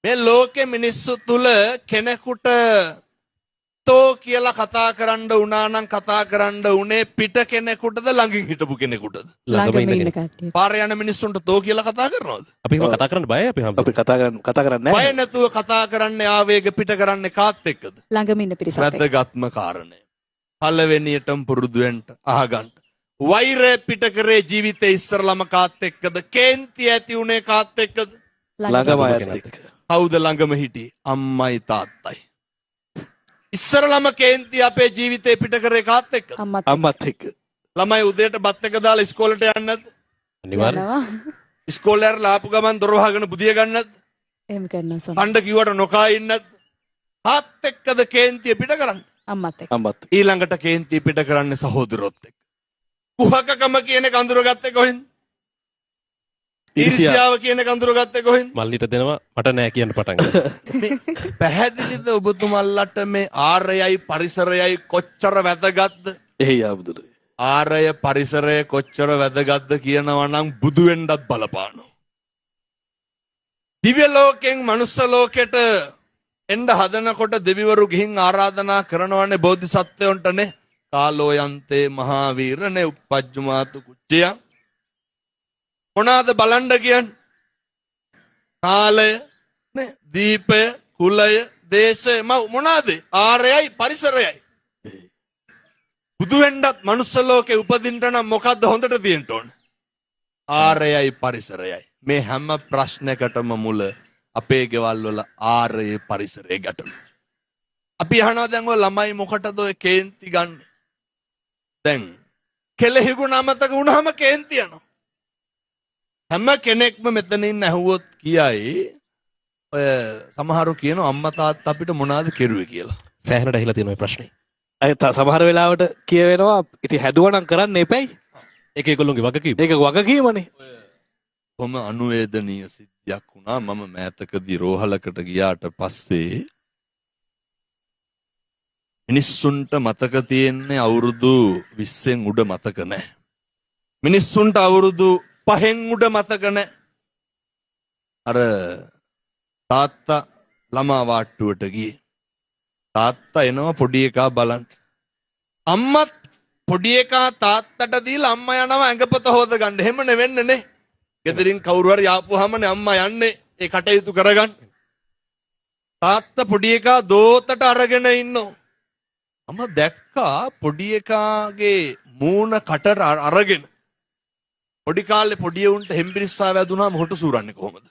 මේ ලෝකෙ මිනිස්සු තුල කෙනෙකුට තෝ කියලා කතා කරන්න වුණා නම් කතා කරන්න උනේ පිට කෙනෙකුටද ළඟින් හිටපු කෙනෙකුටද? ළඟම ඉන්න කට්ටිය. පාරේ යන මිනිස්සුන්ට තෝ කියලා කතා කරනවද? අපි එහෙම කතා කරන්න බයයි අපි අපි කතා කරන්නේ බය නැතුව කතා කරන්නේ ආවේග පිට කරන්නේ කාත් එක්කද? ළඟම ඉන්න පිරිසත් එක්ක. වැදගත්ම කාරණය. පළවෙනියටම පුරුදු වෙන්න අහගන්න. වෛරය පිට කරේ ජීවිතේ ඉස්සරලම කාත් එක්කද? කේන්ති ඇති උනේ කාත් එක්කද? ළඟම අයත් එක්ක. කවුද ළඟම හිටියේ? අම්මයි තාත්තයි. ඉස්සරලම කේන්ති අපේ ජීවිතේ පිට කරේ කාත් එක්කද? අම්මත් එක්ක. ළමයි උදේට බත් එක දාලා ඉස්කෝලේට යන්නේ නැද්ද? අනිවාර්යයෙන්. ඉස්කෝලේ යලා ආපු ගමන් දොර වහගෙන බුදිය ගන්නේ නැද්ද? එහෙම කරනවා සම. කණ්ඩ කිව්වට නොකා ඉන්නේ නැද්ද? කාත් එක්කද කේන්තිය පිට කරන්නේ? අම්මත් එක්ක. අම්මත් ඊළඟට කේන්තිය පිට කරන්නේ සහෝදරොත් එක්ක. කුහකකම කියන එක අඳුරගත්තේ කොහෙන්ද? ඊර්ෂ්‍යාව කියන එක අඳුරගත්තේ කොහෙන්ද? මල්ලිට දෙනවා මට නෑ කියන්න පටන් ගත්තා. පැහැදිලිද ඔබතුමල්ලට මේ ආරයයි පරිසරයයි කොච්චර වැදගත්ද? එහි ආබුදුර. ආරය පරිසරය කොච්චර වැදගත්ද කියනවා නම් බුදු වෙන්නත් බලපානවා. දිව්‍ය ලෝකෙන් මනුස්ස ලෝකෙට එන්න හදනකොට දෙවිවරු ගිහින් ආරාධනා කරනවනේ බෝධිසත්වයන්ටනේ. කාලෝ යන්තේ මහාවීරනේ උප්පජ්ජමාතු කුච්චය. මොනවාද බලන්න කියන්නේ? කාලය, නේ, දීපය, කුලය, දේශය මොනවාද? ආරයයි පරිසරයයි. බුදු වෙන්නත් මනුස්ස ලෝකේ උපදින්න නම් මොකද්ද හොඳට තියෙන්න ඕන? ආරයයි පරිසරයයි. මේ හැම ප්‍රශ්නයකටම මුල අපේ ගෙවල් වල ආරයේ පරිසරයේ ගැටලු. අපි අහනවා දැන් ඔය ළමයි මොකටද ඔය කේන්ති ගන්න? දැන් කෙලෙහිගුණ අමතක වුණාම කේන්ති යනවා. හැම කෙනෙක්ම මෙතනින් ඇහුවොත් කියයි ඔය සමහරු කියනවා අම්මා තාත්තා අපිට මොනවද කෙරුවේ කියලා. සෑහෙනට ඇහිලා තියෙන ඔය ප්‍රශ්නේ. අය සමහර වෙලාවට කියවෙනවා ඉතින් හැදුවනම් කරන්න එපැයි. ඒක ඒගොල්ලෝගේ වගකීම. ඒක වගකීමනේ. කොහොම අනුවේදනීය සිද්ධියක් වුණා. මම මෑතකදී රෝහලකට ගියාට පස්සේ මිනිස්සුන්ට මතක තියෙන්නේ අවුරුදු 20න් උඩ මතක නැහැ. මිනිස්සුන්ට අවුරුදු 5න් උඩ මතක නැහැ. අර තාත්තා ළමා වාට්ටුවට ගියේ. තාත්තා එනවා පොඩි එකා බලන්න. අම්මත් පොඩි එකා තාත්තට දීලා අම්මා යනවා ඇඟපත හොද ගන්න. එහෙම නෙවෙන්නේ නේ. ගෙදරින් කවුරු හරි ආපුවාමනේ අම්මා යන්නේ ඒ කටයුතු කරගන්න. තාත්තා පොඩි එකා දෝතට අරගෙන ඉන්නවා. මම දැක්කා පොඩි එකාගේ මූණ කටට අරගෙන පොඩි කාලේ පොඩි උන්ට හෙම්බිරිස්සා වැදුනාම හොට සූරන්නේ කොහොමද?